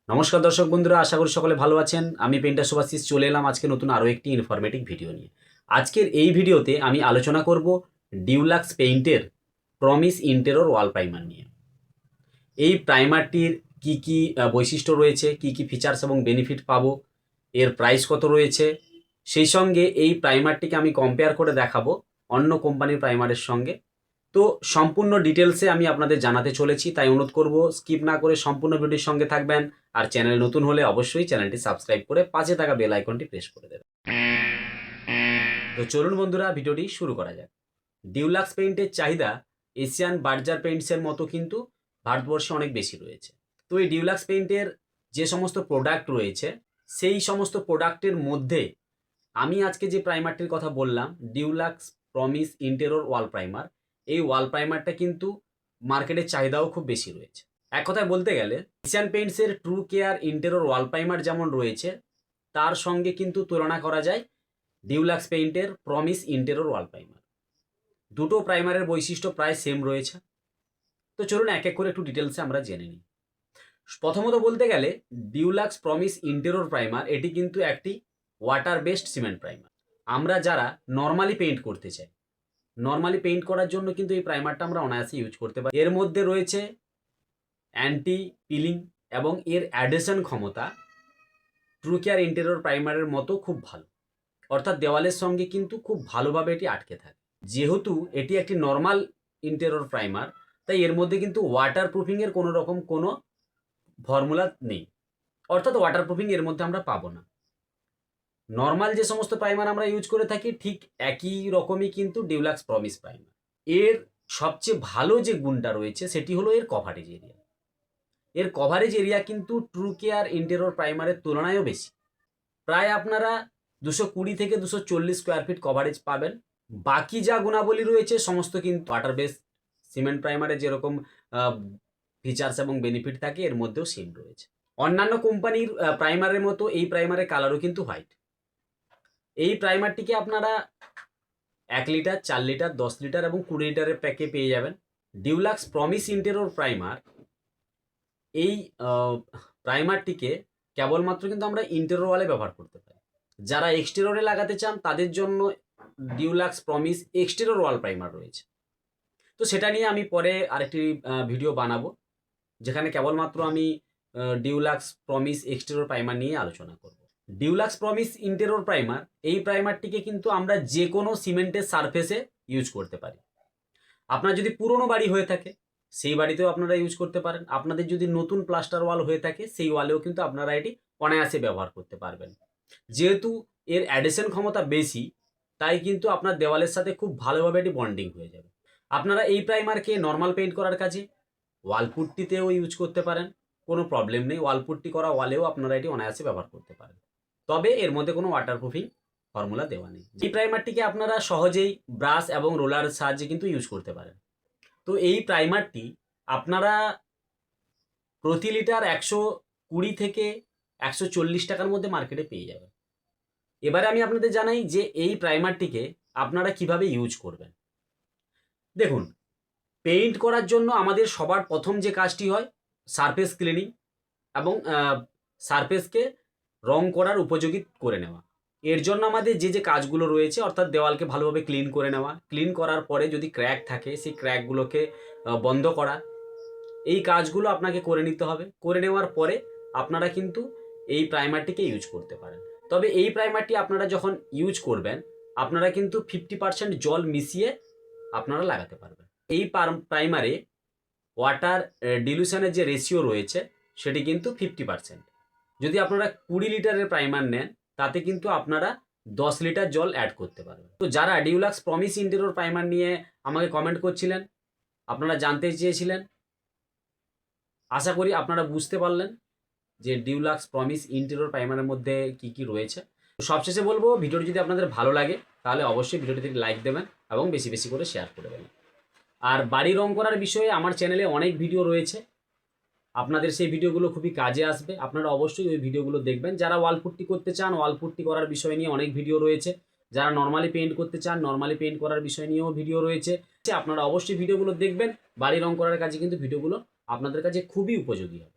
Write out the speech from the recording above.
নমস্কার দর্শক বন্ধুরা, আশা করি সকলে ভালো আছেন। আমি পেইন্টার শুভাশিস চলে এলাম আজকে নতুন আরও একটি ইনফরমেটিভ ভিডিও নিয়ে। আজকের এই ভিডিওতে আমি আলোচনা করব ডিউলাক্স পেইন্টের প্রমিস ইন্টেরিয়র ওয়াল প্রাইমার নিয়ে। এই প্রাইমারটির কি কি বৈশিষ্ট্য রয়েছে, কি কি ফিচার্স এবং বেনিফিট পাবো, এর প্রাইস কত রয়েছে, সেই সঙ্গে এই প্রাইমারটিকে আমি কম্পেয়ার করে দেখাবো অন্য কোম্পানির প্রাইমারের সঙ্গে। তো সম্পূর্ণ ডিটেলসে আমি আপনাদের জানাতে চলেছি, তাই অনুরোধ করব স্কিপ না করে সম্পূর্ণ ভিডিওর সঙ্গে থাকবেন। আর চ্যানেল নতুন হলে অবশ্যই চ্যানেলটি সাবস্ক্রাইব করে পাশে থাকা বেল আইকনটি প্রেস করে দেবেন। তো চলুন বন্ধুরা, ভিডিওটি শুরু করা যাক। ডিউলাক্স পেইন্টের চাহিদা এশিয়ান বার্জার পেইন্টসের মতো কিন্তু ভারতবর্ষে অনেক বেশি রয়েছে। তো এই ডিউলাক্স পেইন্টের যে সমস্ত প্রোডাক্ট রয়েছে, সেই সমস্ত প্রোডাক্টের মধ্যে আমি আজকে যে প্রাইমারটির কথা বললাম, deluxe promise interior wall primer, এই ওয়াল প্রাইমারটা কিন্তু মার্কেটের চাহিদাও খুব বেশি রয়েছে। এক কথায় বলতে গেলে এশিয়ান পেইন্টসের true care interior wall primer যেমন রয়েছে, তার সঙ্গে কিন্তু তুলনা করা যায় ডিউলাক্স পেইন্টের প্রমিস ইন্টেরিয়র ওয়াল প্রাইমার। দুটো প্রাইমারের বৈশিষ্ট্য প্রায় সেম রয়েছে। তো চলুন এক এক করে একটু ডিটেলসে আমরা জেনে নিই। প্রথমত বলতে গেলে ডিউলাক্স প্রমিস ইন্টেরিয়র প্রাইমার এটি কিন্তু একটি ওয়াটার বেসড সিমেন্ট প্রাইমার। আমরা যারা নর্মালি পেইন্ট করতে চাই, নর্মালি পেইন্ট করার জন্য কিন্তু এই প্রাইমারটা আমরা অনায়াসে ইউজ করতে পারি। এর মধ্যে রয়েছে অ্যান্টি পিলিং এবং এর অ্যাডেশন ক্ষমতা ট্রু কেয়ার ইন্টেরিয়র প্রাইমারের মতো খুব ভালো, অর্থাৎ দেওয়ালের সঙ্গে কিন্তু খুব ভালোভাবে এটি আটকে থাকে। যেহেতু এটি একটি নর্মাল ইন্টেরিয়র প্রাইমার, তাই এর মধ্যে কিন্তু ওয়াটার প্রুফিংয়ের কোনো রকম কোনো ফর্মুলা নেই, অর্থাৎ ওয়াটার প্রুফিং এর মধ্যে আমরা পাবো না। নর্মাল যে সমস্ত প্রাইমার আমরা ইউজ করে থাকি ঠিক একই রকমই কিন্তু ডিউলাক্স প্রমিস প্রাইমার। এর সবচেয়ে ভালো যে গুণটা রয়েছে সেটি হলো এর কভারেজ এরিয়া। এর কভারেজ এরিয়া কিন্তু ট্রু কেয়ার ইন্টেরিয়র প্রাইমারের তুলনায়ও বেশি। প্রায় আপনারা 220 থেকে 240 স্কোয়ার ফিট কভারেজ পাবেন। বাকি যা গুণাবলী রয়েছে সমস্ত কিন্তু ওয়াটার বেস সিমেন্ট প্রাইমারে যেরকম ফিচার্স এবং বেনিফিট থাকে এর মধ্যেও সেম রয়েছে। অন্যান্য কোম্পানির প্রাইমারের মতো এই প্রাইমারের কালারও কিন্তু হোয়াইট। এই প্রাইমারটিকে আপনারা 1 লিটার, 4 লিটার, 10 লিটার এবং 20 লিটারের প্যাকে পেয়ে যাবেন। ডিউলাক্স প্রমিস ইন্টেরিয়র প্রাইমার, এই প্রাইমারটিকে কেবলমাত্র কিন্তু আমরা ইন্টেরিয়র ওয়ালে ব্যবহার করতে পারি। যারা এক্সটেরিয়রে লাগাতে চান তাদের জন্য ডিউলাক্স প্রমিস এক্সটেরিয়র ওয়াল প্রাইমার রয়েছে। তো সেটা নিয়ে আমি পরে আরেকটি ভিডিও বানাবো, যেখানে কেবলমাত্র আমি ডিউলাক্স প্রমিস এক্সটেরিয়র প্রাইমার নিয়ে আলোচনা করব। ডিউলাক্স প্রমিস ইন্টেরিয়র প্রাইমার, এই প্রাইমারটিকে কিন্তু আমরা যে কোনো সিমেন্টের সারফেসে ইউজ করতে পারি। আপনার যদি পুরনো বাড়ি হয়ে থাকে সেই বাড়িতেও আপনারা ইউজ করতে পারেন। আপনাদের যদি নতুন প্লাস্টার ওয়াল হয়ে থাকে সেই ওয়ালেও কিন্তু আপনারা এটি অনায়াসে ব্যবহার করতে পারবেন। যেহেতু এর অ্যাডিশন ক্ষমতা বেশি, তাই কিন্তু আপনার দেওয়ালের সাথে খুব ভালোভাবে এটি বন্ডিং হয়ে যাবে। আপনারা এই প্রাইমারকে নর্মাল পেইন্ট করার কাজে ওয়ালপুট্টিতেও ইউজ করতে পারেন, কোনো প্রবলেম নেই। ওয়ালপুট্টি করা ওয়ালেও আপনারা এটি অনায়াসে ব্যবহার করতে পারেন, তবে এর মধ্যে কোনো ওয়াটারপ্রুফিং ফর্মুলা দেওয়া নেই। এই প্রাইমারটিকে আপনারা সহজেই ব্রাশ এবং রোলারের সাহায্যে কিন্তু ইউজ করতে পারেন। তো এই প্রাইমারটি আপনারা প্রতি লিটার 120 থেকে 140 টাকার মধ্যে মার্কেটে পেয়ে যাবেন। এবারে আমি আপনাদের জানাই যে এই প্রাইমারটিকে আপনারা কিভাবে ইউজ করবেন। দেখুন, পেইন্ট করার জন্য আমাদের সবার প্রথম যে কাজটি হয় সারফেস ক্লিনিং এবং সারফেসকে রং করার উপযোগী করে নেওয়া। এর জন্য আমাদের যে যে কাজগুলো রয়েছে, অর্থাৎ দেওয়ালকে ভালোভাবে ক্লিন করে নেওয়া, ক্লিন করার পরে যদি ক্র্যাক থাকে সেই ক্র্যাকগুলোকে বন্ধ করা, এই কাজগুলো আপনাকে করে নিতে হবে। করে নেওয়ার পরে আপনারা কিন্তু এই প্রাইমারটিকে ইউজ করতে পারেন। তবে এই প্রাইমারটি আপনারা যখন ইউজ করবেন আপনারা কিন্তু 50% জল মিশিয়ে আপনারা লাগাতে পারবেন। এই প্রাইমারে ওয়াটার ডিলুশনের যে রেশিও রয়েছে সেটি কিন্তু 50%। যদি আপনারা 20 লিটারের প্রাইমার নেন তাতে কিন্তু আপনারা 10 লিটার জল অ্যাড করতে পারবেন। তো যারা ডিউলাক্স প্রমিস ইন্টেরিয়র প্রাইমার নিয়ে আমাকে কমেন্ট করছিলেন, আপনারা জানতে চেয়েছিলেন, আশা করি আপনারা বুঝতে পারলেন যে ডিউলাক্স প্রমিস ইন্টেরিয়র প্রাইমারের মধ্যে কি কি রয়েছে। সবশেষে বলবো, ভিডিওটি যদি আপনাদের ভালো লাগে তাহলে অবশ্যই ভিডিওটিতে লাইক দেবেন এবং বেশি বেশি করে শেয়ার করে দেবেন। আর বাড়ি রং করার বিষয়ে আমার চ্যানেলে অনেক ভিডিও রয়েছে, আপনাদের সেই ভিডিওগুলো খুবই কাজে আসবে। আপনারা অবশ্যই ওই ভিডিওগুলো দেখবেন। যারা ওয়ালপুট্টি করতে চান ওয়ালপুট্টি করার বিষয় নিয়ে অনেক ভিডিও রয়েছে। যারা নর্মালি পেইন্ট করতে চান নর্মালি পেইন্ট করার বিষয় নিয়েও ভিডিও রয়েছে। আপনারা অবশ্যই ভিডিওগুলো দেখবেন। বাড়ি রং করার কাজে কিন্তু ভিডিওগুলো আপনাদের কাছে খুবই উপযোগী হবে।